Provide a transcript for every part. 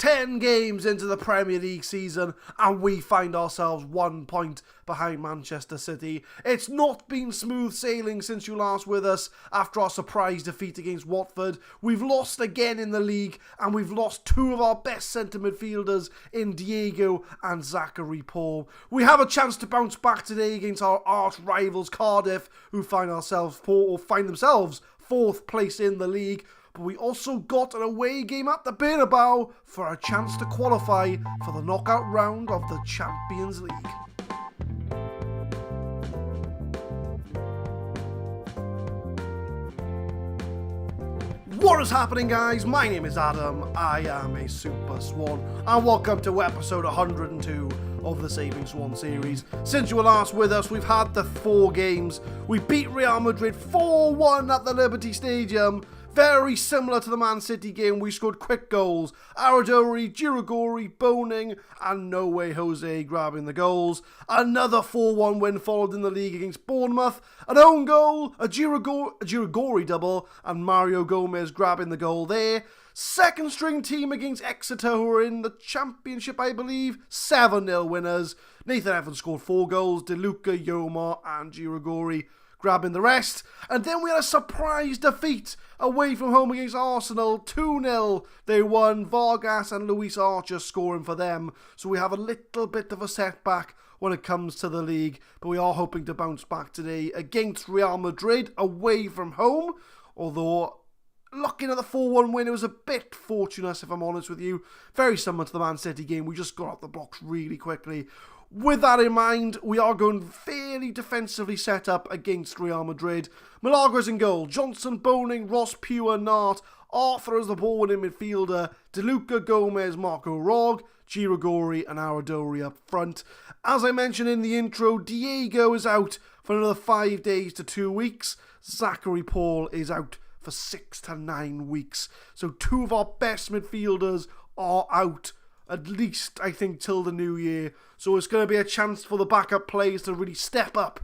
10 games into the Premier League season and we find ourselves 1 point behind Manchester City. It's not been smooth sailing since you last with us after our surprise defeat against Watford. We've lost again in the league and we've lost 2 of our best centre midfielders in Diego and Zachary Paul. We have a chance to bounce back today against our arch rivals Cardiff, who find themselves 4th place in the league. But we also got an away game at the Bernabeu for a chance to qualify for the knockout round of the Champions League. What is happening, guys? My name is Adam, I am a Super Swan, and welcome to episode 102 of the Saving Swans series. Since you were last with us, we've had the 4 games. We beat Real Madrid 4-1 at the Liberty Stadium. Very similar to the Man City game, we scored quick goals. Aradori, Girigori, Boning, and No Way Jose grabbing the goals. Another 4-1 win followed in the league against Bournemouth. An own goal, a Girigori double, and Mario Gomez grabbing the goal there. Second string team against Exeter, who are in the Championship, I believe. 7-0 winners. Nathan Evans scored 4 goals. De Luca, Yomar, and Girigori grabbing the rest. And then we had a surprise defeat away from home against Arsenal. 2-0 they won. Vargas and Luis Archer scoring for them. So we have a little bit of a setback when it comes to the league. But we are hoping to bounce back today against Real Madrid away from home. Although, looking at the 4-1 win, it was a bit fortunate, if I'm honest with you. Very similar to the Man City game. We just got out the blocks really quickly. With that in mind, we are going fairly defensively set up against Real Madrid. Milagros in goal, Johnson, Boning, Ross, Pugh, Nart, Arthur as the ball-winning midfielder, De Luca, Gomez, Marco Rog, Girigori and Aradori up front. As I mentioned in the intro, Diego is out for another 5 days to 2 weeks. Zachary Paul is out for 6 to 9 weeks. So 2 of our best midfielders are out, at least, I think, till the new year. So it's going to be a chance for the backup players to really step up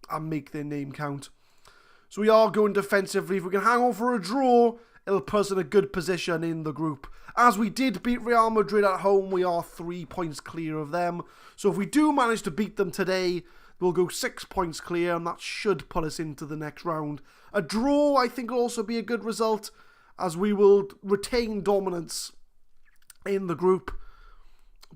and make their name count. So we are going defensively. If we can hang on for a draw, it'll put us in a good position in the group. As we did beat Real Madrid at home, we are 3 points clear of them. So if we do manage to beat them today, we'll go 6 points clear, and that should put us into the next round. A draw, I think, will also be a good result, as we will retain dominance in the group.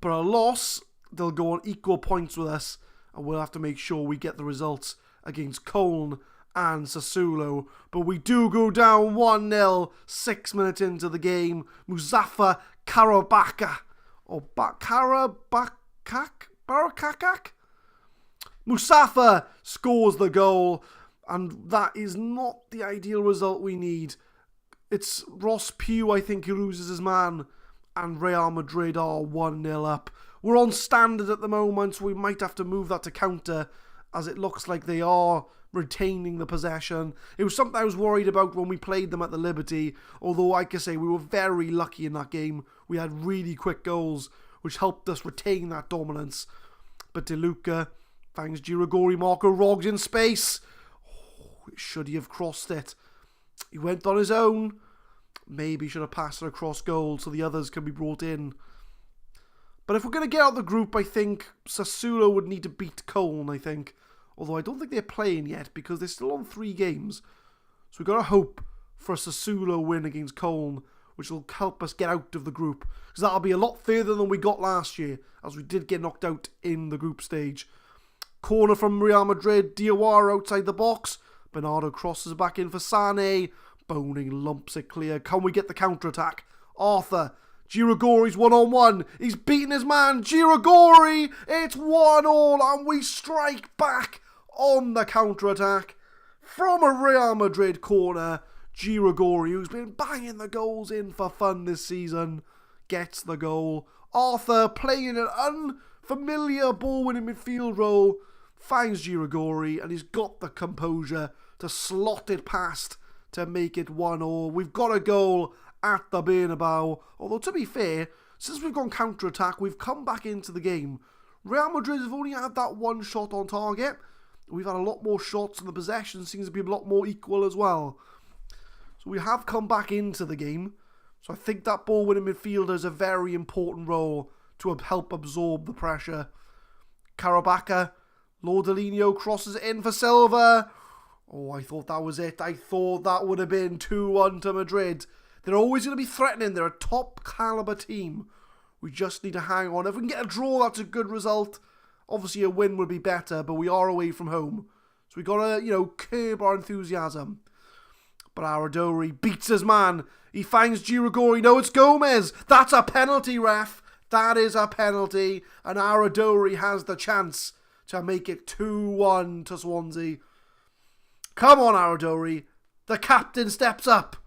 But a loss, they'll go on equal points with us, and we'll have to make sure we get the results against Cologne and Sassuolo. But we do go down 1-0 6 minutes into the game. Muzaffar Karabaka, or Barakakak? Muzaffar scores the goal, and that is not the ideal result we need. It's Ross Pugh, I think, who loses his man, and Real Madrid are 1-0 up. We're on standard at the moment, so we might have to move that to counter, as it looks like they are retaining the possession. It was something I was worried about when we played them at the Liberty, although, like I say, we were very lucky in that game. We had really quick goals, which helped us retain that dominance. But De Luca finds Girigori, Marco Roggs in space. Should he have crossed it? He went on his own. Maybe should have passed it across goal so the others can be brought in. But if we're going to get out of the group, I think Sassuolo would need to beat Cologne, I think. Although I don't think they're playing yet because they're still on 3 games. So we've got to hope for a Sassuolo win against Cologne, which will help us get out of the group. Because that'll be a lot further than we got last year, as we did get knocked out in the group stage. Corner from Real Madrid, Diawara outside the box. Bernardo crosses back in for Sané. Boning lumps it clear. Can we get the counter-attack? Arthur. Girigori's 1-on-1. He's beaten his man. Girigori. It's 1-1 and we strike back on the counter-attack. From a Real Madrid corner, Girigori, who's been banging the goals in for fun this season, gets the goal. Arthur, playing an unfamiliar ball-winning midfield role, finds Girigori and he's got the composure to slot it past to make it 1-1. We've got a goal at the Bernabeu. Although, to be fair, since we've gone counter-attack, we've come back into the game. Real Madrid have only had that one shot on target. We've had a lot more shots, and the possession seems to be a lot more equal as well. So we have come back into the game. So I think that ball-winning midfielder is a very important role to help absorb the pressure. Carabaka, Lordolino crosses it in for Silva. Oh, I thought that was it. I thought that would have been 2-1 to Madrid. They're always going to be threatening. They're a top caliber team. We just need to hang on. If we can get a draw, that's a good result. Obviously, a win would be better, but we are away from home. So we got to, curb our enthusiasm. But Aradori beats his man. He finds Girigori. No, it's Gomez. That's a penalty, ref. That is a penalty. And Aradori has the chance to make it 2-1 to Swansea. Come on, Aradori. The captain steps up.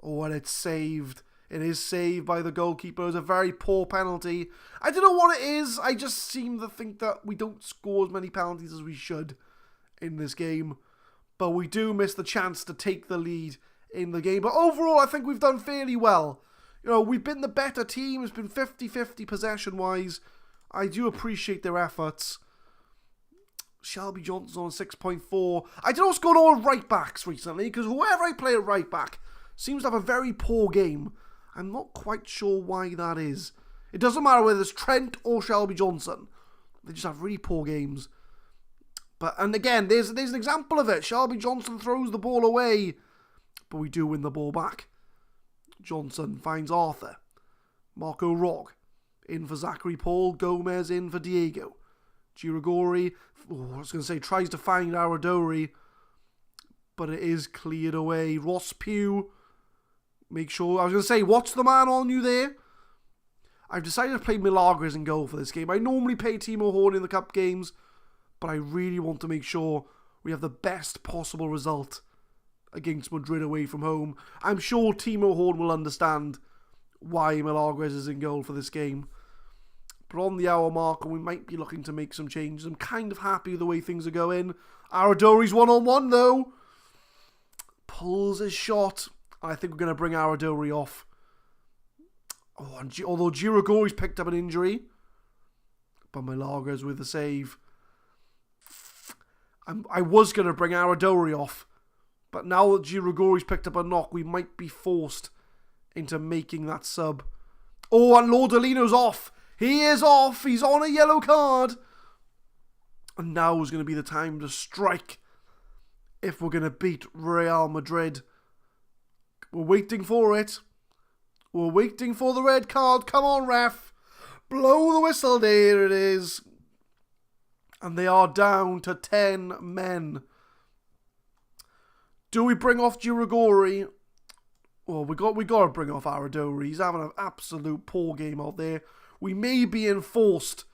Oh, and it's saved. It is saved by the goalkeeper. It was a very poor penalty. I don't know what it is. I just seem to think that we don't score as many penalties as we should in this game. But we do miss the chance to take the lead in the game. But overall, I think we've done fairly well. We've been the better team. It's been 50-50 possession-wise. I do appreciate their efforts. Shelby Johnson's on 6.4. I don't know what's going on with right-backs recently, because whoever I play at right-back seems to have a very poor game. I'm not quite sure why that is. It doesn't matter whether it's Trent or Shelby Johnson. They just have really poor games. And again, there's an example of it. Shelby Johnson throws the ball away, but we do win the ball back. Johnson finds Arthur. Marco Rog in for Zachary Paul. Gomez in for Diego. Girigori, tries to find Aradori, but it is cleared away. Ross Pugh, what's the man on you there? I've decided to play Milagres in goal for this game. I normally play Timo Horn in the cup games, but I really want to make sure we have the best possible result against Madrid away from home. I'm sure Timo Horn will understand why Milagres is in goal for this game. But on the hour marker, we might be looking to make some changes. I'm kind of happy with the way things are going. Aradori's one-on-one, though. Pulls his shot. I think we're going to bring Aradori off. Oh, and although Girigori's picked up an injury, but Milagres with the save. I was going to bring Aradori off, but now that Girigori's picked up a knock, we might be forced into making that sub. Oh, and Lordolino's off. He is off. He's on a yellow card. And now is going to be the time to strike if we're going to beat Real Madrid. We're waiting for it. We're waiting for the red card. Come on, ref. Blow the whistle. There it is. And they are down to 10 men. Do we bring off Girigori? Well, we got to bring off Aradori. He's having an absolute poor game out there. We may be enforced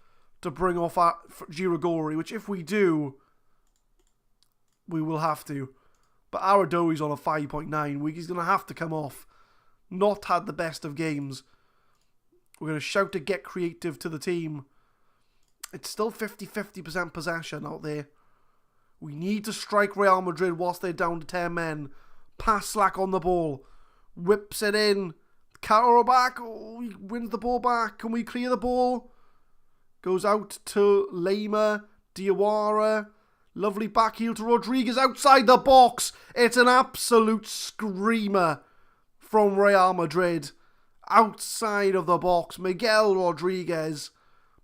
to bring off Girigori, which if we do, we will have to. But Aradori's on a 5.9. He's going to have to come off. Not had the best of games. We're going to shout to get creative to the team. It's still 50-50% possession out there. We need to strike Real Madrid whilst they're down to 10 men. Pass slack on the ball. Whips it in. Carol back. Oh, he wins the ball back. Can we clear the ball? Goes out to Lema. Diawara. Lovely back heel to Rodriguez outside the box. It's an absolute screamer from Real Madrid. Outside of the box. Miguel Rodriguez.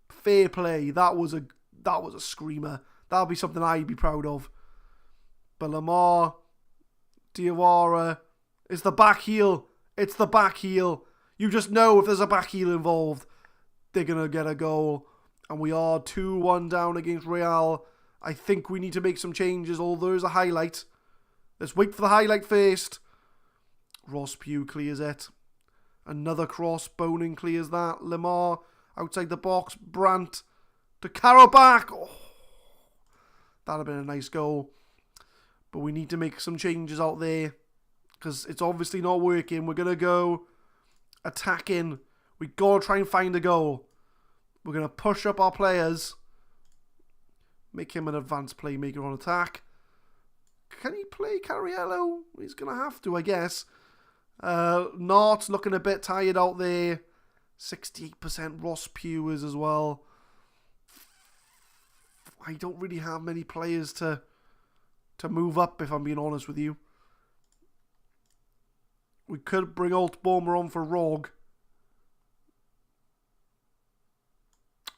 Fair play. That was a screamer. That'll be something I'd be proud of. But Lamar, Diawara, it's the back heel. It's the back heel. You just know if there's a back heel involved, they're going to get a goal. And we are 2-1 down against Real. I think we need to make some changes, although there's a highlight. Let's wait for the highlight first. Ross Pugh clears it. Another cross. Boning clears that. Lamar outside the box. Brandt to Carroll back. Oh, that'd have been a nice goal. But we need to make some changes out there, because it's obviously not working. We're going to go attacking. We got to try and find a goal. We're going to push up our players. Make him an advanced playmaker on attack. Can he play Cariello? He's going to have to, I guess. Nart's looking a bit tired out there. 68% Ross Pugh is as well. I don't really have many players to move up, if I'm being honest with you. We could bring Alt Bomber on for Rogue,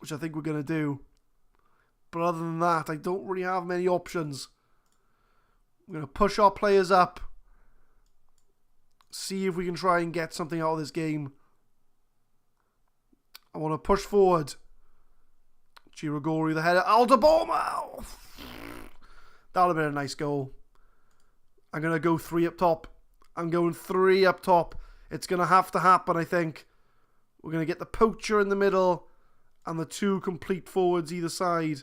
which I think we're going to do. But other than that, I don't really have many options. We're going to push our players up. See if we can try and get something out of this game. I want to push forward. Girigori, the header. Aldaboma! That would have been a nice goal. I'm going to go 3 up top. I'm going 3 up top. It's going to have to happen, I think. We're going to get the poacher in the middle and the 2 complete forwards either side.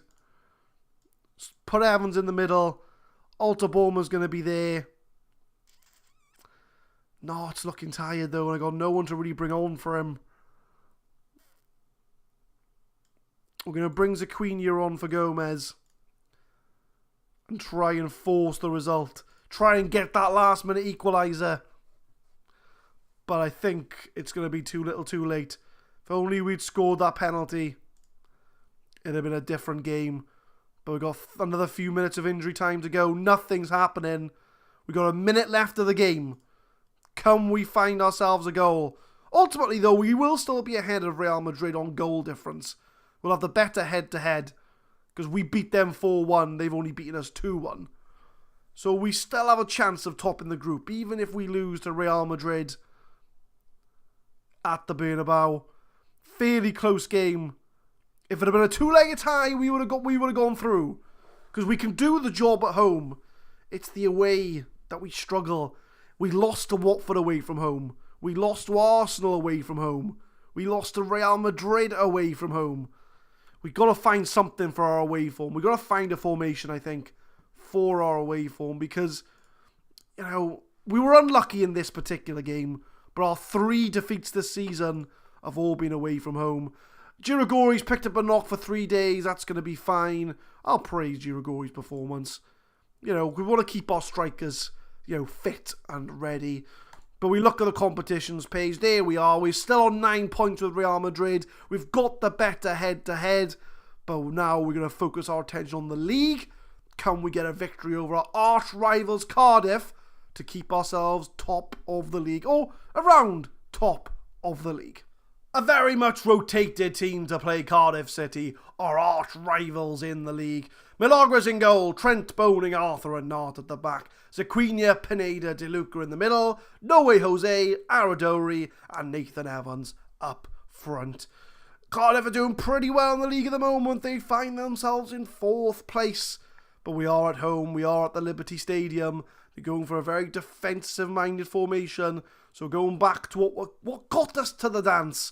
Put Evans in the middle. Altaboma's going to be there. No, it's looking tired though, and I got no one to really bring on for him. We're going to bring Zaquinha on for Gomez and try and force the result. Try and get that last minute equaliser. But I think it's going to be too little too late. If only we'd scored that penalty, it'd have been a different game. But we've got another few minutes of injury time to go. Nothing's happening. We've got a minute left of the game. Can we find ourselves a goal? Ultimately, though, we will still be ahead of Real Madrid on goal difference. We'll have the better head-to-head because we beat them 4-1. They've only beaten us 2-1. So we still have a chance of topping the group, even if we lose to Real Madrid at the Bernabeu. Fairly close game. If it had been a 2-legged tie, we would have gone through. Because we can do the job at home. It's the away that we struggle. We lost to Watford away from home. We lost to Arsenal away from home. We lost to Real Madrid away from home. We've got to find something for our away form. We've got to find a formation, I think, for our away form. Because, you know, we were unlucky in this particular game. But our 3 defeats this season have all been away from home. Girigori's picked up a knock for 3 days. That's going to be fine. I'll praise Girigori's performance. You know, we want to keep our strikers, you know, fit and ready. But we look at the competitions page. There we are. We're still on 9 points with Real Madrid. We've got the better head-to-head. But now we're going to focus our attention on the league. Can we get a victory over our arch rivals Cardiff to keep ourselves top of the league? Or around top of the league. A very much rotated team to play Cardiff City, our arch rivals in the league. Milagros in goal, Trent, Boning, Arthur and Nart at the back. Zaquinha, Pineda, De Luca in the middle. No Way Jose, Aradori and Nathan Evans up front. Cardiff are doing pretty well in the league at the moment. They find themselves in 4th place. But we are at home, we are at the Liberty Stadium. They're going for a very defensive-minded formation. So going back to what got us to the dance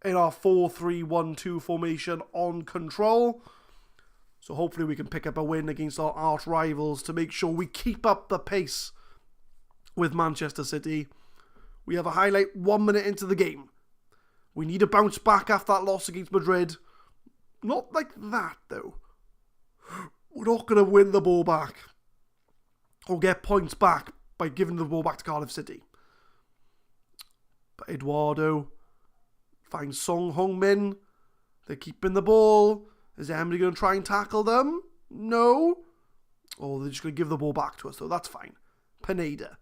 in our 4-3-1-2 formation on control. So hopefully we can pick up a win against our arch rivals to make sure we keep up the pace with Manchester City. We have a highlight 1 minute into the game. We need to bounce back after that loss against Madrid. Not like that, though. We're not going to win the ball back or get points back by giving the ball back to Cardiff City. But Eduardo finds Song Hong-min. They're keeping the ball. Is Emily going to try and tackle them? No. Oh, they're just going to give the ball back to us, though. That's fine. Pineda.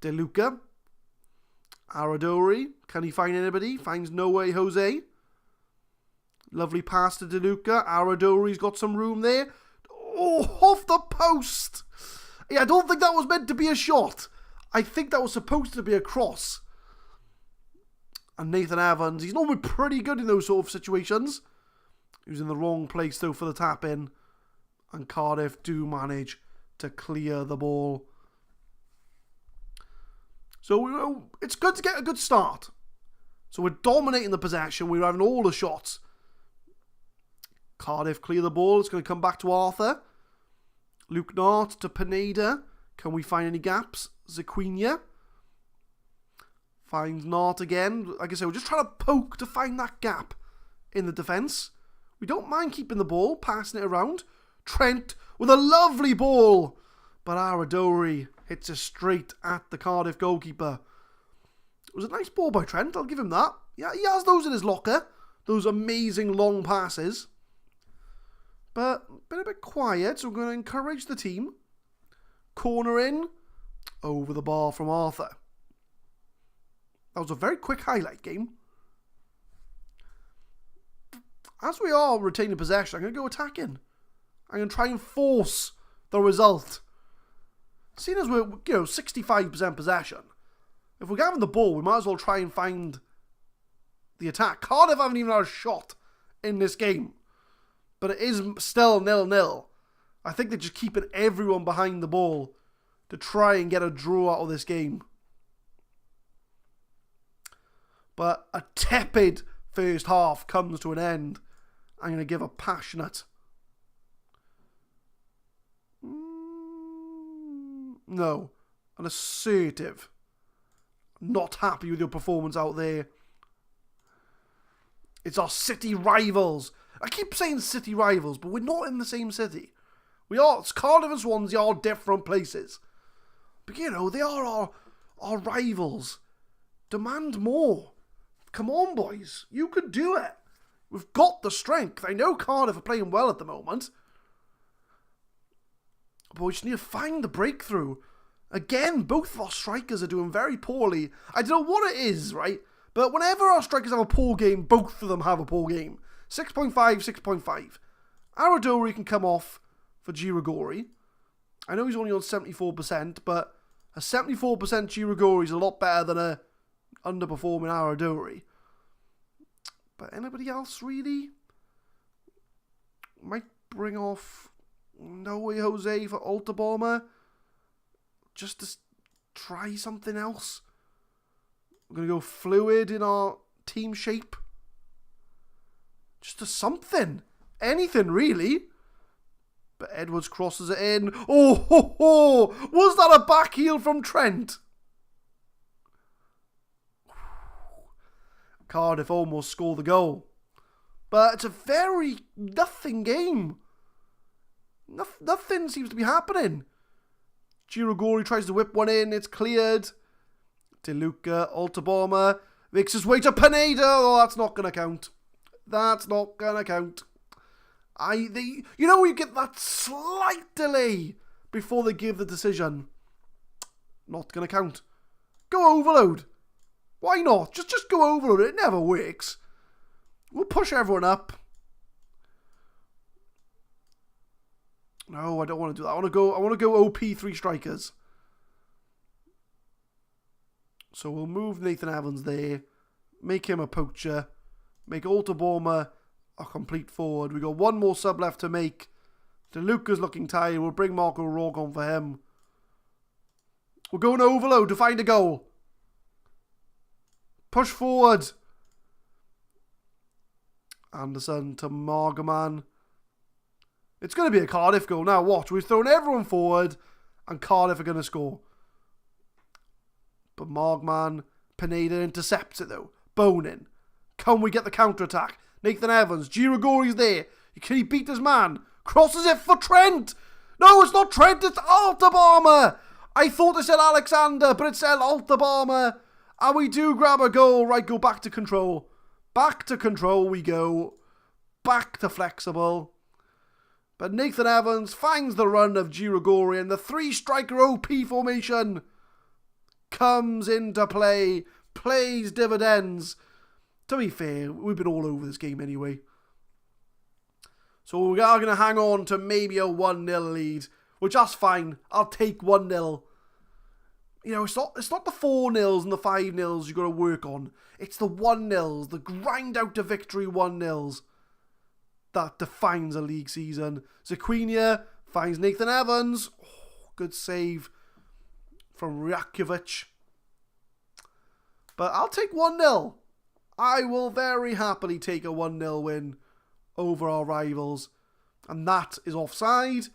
De Luca. Aradori. Can he find anybody? Finds No Way Jose. Lovely pass to De Luca. Aradori's got some room there. Oh, off the post. Yeah, I don't think that was meant to be a shot. I think that was supposed to be a cross. And Nathan Evans, he's normally pretty good in those sort of situations. He was in the wrong place, though, for the tap-in. And Cardiff do manage to clear the ball. So, you know, it's good to get a good start. So we're dominating the possession. We're having all the shots. Cardiff clear the ball. It's going to come back to Arthur. Luke Nart to Pineda. Can we find any gaps? Zaquinha finds Nart again. Like I said, we're just trying to poke to find that gap in the defence. We don't mind keeping the ball, passing it around. Trent with a lovely ball. But Aradori hits it straight at the Cardiff goalkeeper. It was a nice ball by Trent, I'll give him that. Yeah, he has those in his locker. Those amazing long passes. But been a bit quiet, so we're going to encourage the team. Corner in. Over the bar from Arthur. That was a very quick highlight game. As we are retaining possession, I'm going to go attacking. I'm going to try and force the result. Seeing as we're, 65% possession, if we're having the ball, we might as well try and find the attack. Cardiff haven't even had a shot in this game, but it is still 0-0. I think they're just keeping everyone behind the ball to try and get a draw out of this game. But a tepid first half comes to an end. I'm going to give a passionate... No. An assertive. Not happy with your performance out there. It's our city rivals. I keep saying city rivals, but we're not in the same city. We are. Cardiff and Swansea are different places. But they are our rivals. Demand more. Come on, boys. You could do it. We've got the strength. I know Cardiff are playing well at the moment. But we just need to find the breakthrough. Again, both of our strikers are doing very poorly. I don't know what it is, right? But whenever our strikers have a poor game, both of them have a poor game. 6.5, 6.5. Aradori can come off for Girigori. I know he's only on 74%, but a 74% Girigori is a lot better than a underperforming Aradori. But anybody else, really? Might bring off No Way Jose for Altabama. Just to try something else. We're going to go fluid in our team shape. Just to something. Anything, really. But Edwards crosses it in. Oh, ho, ho. Was that a back heel from Trent? Cardiff almost score the goal. But it's a very nothing game. Nothing seems to be happening. Girigori tries to whip one in. It's cleared. DeLuca, Altabama makes his way to Pineda. Oh, that's not going to count. That's not going to count. You get that slight delay before they give the decision. Not going to count. Go overload. Why not? Just go overload. It never works. We'll push everyone up. No, I don't want to do that. I want to go OP 3 strikers. So we'll move Nathan Evans there. Make him a poacher. Make Altabama a complete forward. We got one more sub left to make. DeLuca's looking tired. We'll bring Marco Rourke on for him. We're going overload to find a goal. Push forward. Anderson to Margaman. It's going to be a Cardiff goal. Now watch. We've thrown everyone forward and Cardiff are going to score. But Margman, Pineda intercepts it though. Bonin. Can we get the counter-attack? Nathan Evans. Girigori's there. Can he beat his man? Crosses it for Trent. No, it's not Trent. It's Altabama. I thought it said Alexander, but it said Altabama. And we do grab a goal. Right, go back to control. Back to control we go. Back to flexible. But Nathan Evans finds the run of Girigori and the 3-striker OP formation comes into play. Plays dividends. To be fair, we've been all over this game anyway. So we are going to hang on to maybe a 1-0 lead, which that's fine. I'll take 1-0. It's not the 4-0s and the 5-0s you've got to work on. It's the 1-0s, the grind out to victory 1-0s that defines a league season. Zaquinia finds Nathan Evans. Oh, good save from Rakovic. But I'll take 1-0. I will very happily take a 1-0 win over our rivals. And that is offside.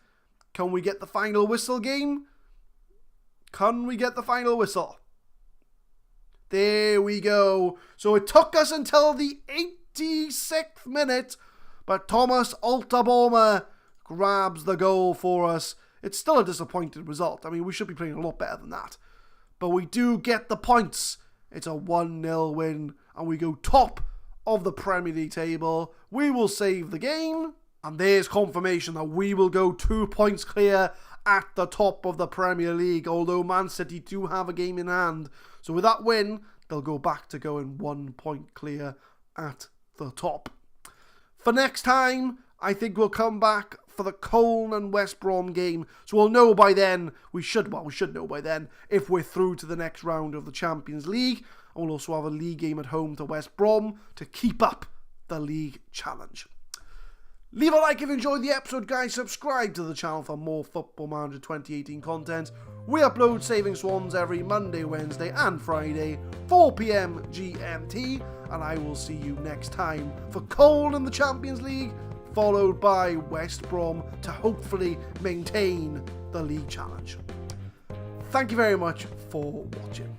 Can we get the final whistle, game? Can we get the final whistle? There we go. So it took us until the 86th minute, but Thomas Altabama grabs the goal for us. It's still a disappointing result. I mean, we should be playing a lot better than that. But we do get the points. It's a 1-0 win, and we go top of the Premier League table. We will save the game, and there's confirmation that we will go 2 points clear at the top of the Premier League, although Man City do have a game in hand. So with that win, they'll go back to going 1 point clear at the top. For next time, I think we'll come back for the Colne and West Brom game. So we'll know by then, we should know by then, if we're through to the next round of the Champions League. And we'll also have a league game at home to West Brom to keep up the league challenge. Leave a like if you enjoyed the episode, guys. Subscribe to the channel for more Football Manager 2018 content. We upload Saving Swans every Monday, Wednesday and Friday, 4 PM GMT. And I will see you next time for Colne in the Champions League, followed by West Brom to hopefully maintain the league challenge. Thank you very much for watching.